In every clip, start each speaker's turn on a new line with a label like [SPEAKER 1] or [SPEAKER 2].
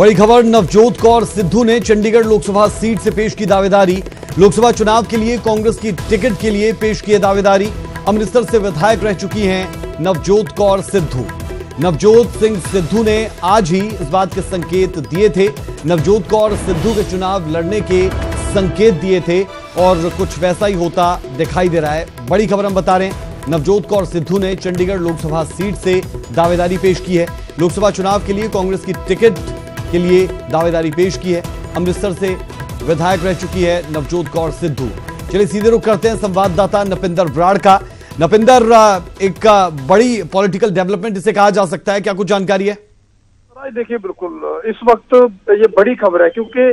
[SPEAKER 1] बड़ी खबर, नवजोत कौर सिद्धू ने चंडीगढ़ लोकसभा सीट से पेश की दावेदारी। लोकसभा चुनाव के लिए कांग्रेस की टिकट के लिए पेश की दावेदारी। अमृतसर से विधायक रह चुकी हैं नवजोत कौर सिद्धू। नवजोत सिंह सिद्धू ने आज ही इस बात के संकेत दिए थे। नवजोत कौर सिद्धू के चुनाव लड़ने के संकेत दिए थे और कुछ वैसा ही होता दिखाई दे रहा है। बड़ी खबर हम बता रहे हैं, नवजोत कौर सिद्धू ने चंडीगढ़ लोकसभा सीट से दावेदारी पेश की है। लोकसभा चुनाव के लिए कांग्रेस की टिकट के लिए दावेदारी पेश की है। अमृतसर से विधायक रह चुकी है नवजोत कौर सिद्धू। चलिए सीधे रुख करते हैं संवाददाता नपिंदर बराड़ का। नपिंदर, एक बड़ी पॉलिटिकल डेवलपमेंट इसे कहा जा सकता है, क्या कुछ जानकारी है?
[SPEAKER 2] देखिए, बिल्कुल इस वक्त ये बड़ी खबर है क्योंकि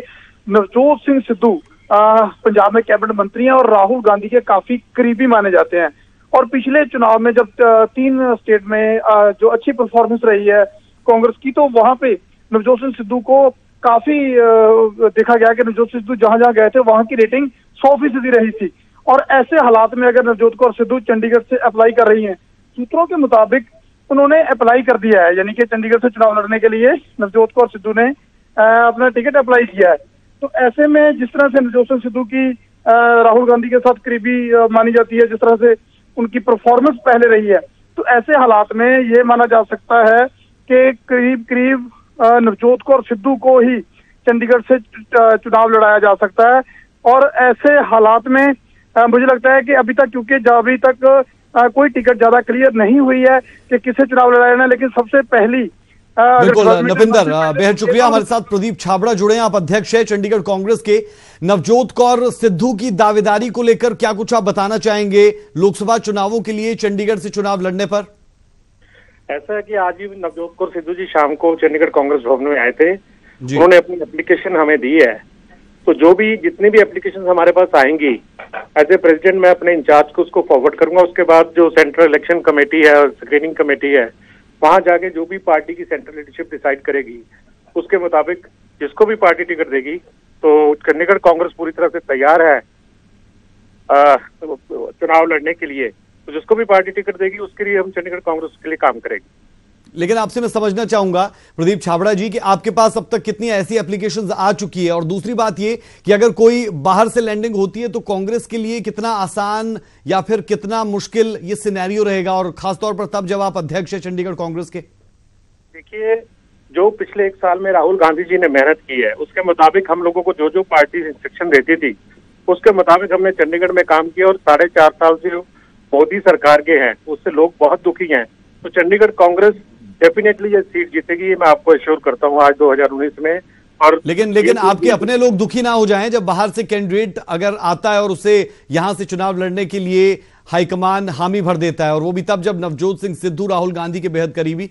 [SPEAKER 2] नवजोत सिंह सिद्धू पंजाब में कैबिनेट मंत्री हैं और राहुल गांधी के काफी करीबी माने जाते हैं। और पिछले चुनाव में जब 3 स्टेट में जो अच्छी परफॉर्मेंस रही है कांग्रेस की, तो वहां पे नवजोत सिंह सिद्धू को काफी देखा गया कि नवजोत सिद्धू जहां जहां गए थे वहां की रेटिंग 100% रही थी। और ऐसे हालात में अगर नवजोत कौर सिद्धू चंडीगढ़ से अप्लाई कर रही हैं, सूत्रों के मुताबिक उन्होंने अप्लाई कर दिया है, यानी कि चंडीगढ़ से चुनाव लड़ने के लिए नवजोत कौर सिद्धू ने अपना टिकट अप्लाई किया है। तो ऐसे में जिस तरह से नवजोत सिंह सिद्धू की राहुल गांधी के साथ करीबी मानी जाती है, जिस तरह से उनकी परफॉर्मेंस पहले रही है, तो ऐसे हालात में ये माना जा सकता है कि करीब करीब नवजोत कौर सिद्धू को ही चंडीगढ़ से चुनाव लड़ाया जा सकता है। और ऐसे हालात में मुझे लगता है कि अभी तक, क्योंकि अभी तक कोई टिकट ज्यादा क्लियर नहीं हुई है कि किसे चुनाव लड़ाना है, लेकिन सबसे पहली
[SPEAKER 1] बिल्कुल नपिंदर, बेहद शुक्रिया। हमारे साथ प्रदीप छाबड़ा जुड़े हैं, आप अध्यक्ष है चंडीगढ़ कांग्रेस के। नवजोत कौर सिद्धू की दावेदारी को लेकर क्या कुछ आप बताना चाहेंगे लोकसभा चुनावों के लिए चंडीगढ़ से चुनाव लड़ने पर?
[SPEAKER 3] ऐसा है कि आज ही नवजोत कौर सिद्धू जी शाम को चंडीगढ़ कांग्रेस भवन में आए थे। उन्होंने अपनी एप्लीकेशन हमें दी है। तो जो भी जितनी भी एप्लीकेशन हमारे पास आएंगी, एज ए प्रेसिडेंट मैं अपने इंचार्ज को उसको फॉरवर्ड करूंगा। उसके बाद जो सेंट्रल इलेक्शन कमेटी है और स्क्रीनिंग कमेटी है, वहां जाके जो भी पार्टी की सेंट्रल लीडरशिप डिसाइड करेगी उसके मुताबिक जिसको भी पार्टी टिकट देगी, तो चंडीगढ़ कांग्रेस पूरी तरह से तैयार है चुनाव लड़ने के लिए। तो जिसको भी पार्टी टिकट देगी उसके लिए हम चंडीगढ़ कांग्रेस के लिए काम करेंगे।
[SPEAKER 1] लेकिन आपसे मैं समझना चाहूंगा प्रदीप छाबड़ा जी कि आपके पास अब तक कितनी ऐसी एप्लीकेशंस आ चुकी है, और दूसरी बात ये कि अगर कोई बाहर से लैंडिंग होती है तो कांग्रेस के लिए कितना आसान या फिर कितना मुश्किल ये सिनेरियो रहेगा, और खासतौर पर तब जब आप अध्यक्ष है चंडीगढ़ कांग्रेस के?
[SPEAKER 3] देखिए, जो पिछले 1 साल में राहुल गांधी जी ने मेहनत की है उसके मुताबिक हम लोगों को जो जो पार्टी इंस्ट्रक्शन देती थी उसके मुताबिक हमने चंडीगढ़ में काम किया। और 4.5 साल से मोदी सरकार के हैं, उससे लोग बहुत दुखी हैं। तो चंडीगढ़ कांग्रेस डेफिनेटली ये सीट जीतेगी, ये मैं आपको एश्योर करता हूँ आज 2019 में। और
[SPEAKER 1] लेकिन आपके अपने लोग दुखी ना हो जाएं जब बाहर से कैंडिडेट अगर आता है और उसे यहां से चुनाव लड़ने के लिए हाईकमान हामी भर देता है, और वो भी तब जब नवजोत सिंह सिद्धू राहुल गांधी के बेहद करीबी।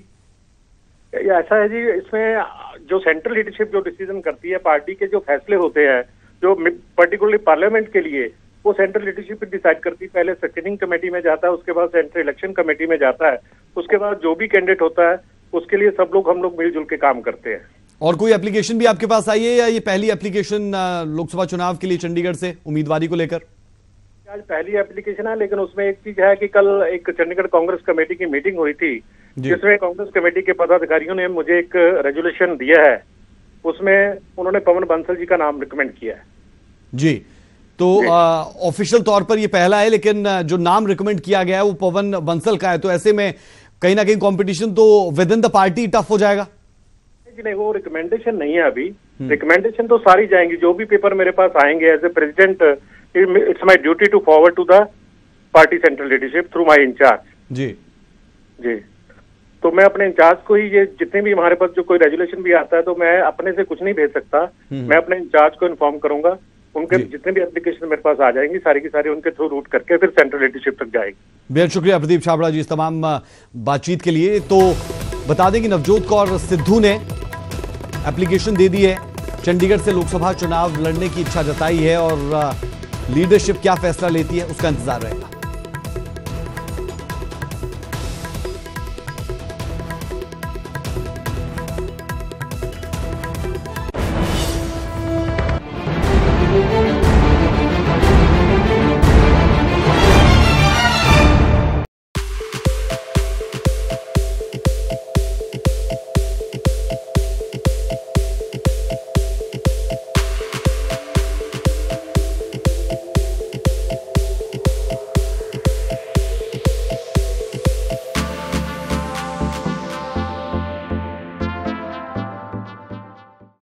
[SPEAKER 3] ऐसा है जी, इसमें जो सेंट्रल लीडरशिप जो डिसीजन करती है, पार्टी के जो फैसले होते हैं जो पर्टिकुलरली पार्लियामेंट के लिए, वो सेंट्रल लीडरशिप डिसाइड करती है। पहले स्क्रीनिंग कमेटी में जाता है, उसके बाद सेंट्रल इलेक्शन कमेटी में जाता है, उसके बाद जो भी कैंडिडेट होता है उसके लिए सब लोग हम लोग मिलजुल के काम करते हैं।
[SPEAKER 1] और कोई एप्लीकेशन भी आपके पास आई है या ये पहली एप्लीकेशन लोकसभा चुनाव के लिए चंडीगढ़ से उम्मीदवारी को लेकर?
[SPEAKER 3] आज पहली एप्लीकेशन है, लेकिन उसमें एक चीज है कि कल एक चंडीगढ़ कांग्रेस कमेटी की मीटिंग हुई थी जिसमें कांग्रेस कमेटी के पदाधिकारियों ने मुझे एक रेजोल्यूशन दिया है। उसमें उन्होंने पवन बंसल जी का नाम रिकमेंड किया है।
[SPEAKER 1] जी, तो ऑफिशियल तौर पर ये पहला है, लेकिन जो नाम रिकमेंड किया गया है वो पवन बंसल का है। तो ऐसे में कहीं ना कहीं कंपटीशन तो with in the party tough हो जाएगा।
[SPEAKER 3] नहीं, वो रिकमेंडेशन नहीं है अभी। रिकमेंडेशन तो सारी जाएंगी, जो भी पेपर मेरे पास आएंगे as a president, it's my duty to forward to the party central leadership through my incharge. जी, तो मैं अपने इंचार्ज को ही, ये जितने भी हमारे पास जो कोई रेजुलेशन भी आता है तो मैं अपने से कुछ नहीं भेज सकता, मैं अपने इंचार्ज को इन्फॉर्म करूंगा। उनके जितने भी एप्लीकेशन मेरे पास आ जाएंगी सारी की सारी उनके थ्रू रूट करके फिर सेंट्रल लीडरशिप तक जाएगी।
[SPEAKER 1] बेहद शुक्रिया प्रदीप छाबड़ा जी इस तमाम बातचीत के लिए। तो बता दें कि नवजोत कौर सिद्धू ने एप्लीकेशन दे दी है, चंडीगढ़ से लोकसभा चुनाव लड़ने की इच्छा जताई है, और लीडरशिप क्या फैसला लेती है उसका इंतजार रहेगा।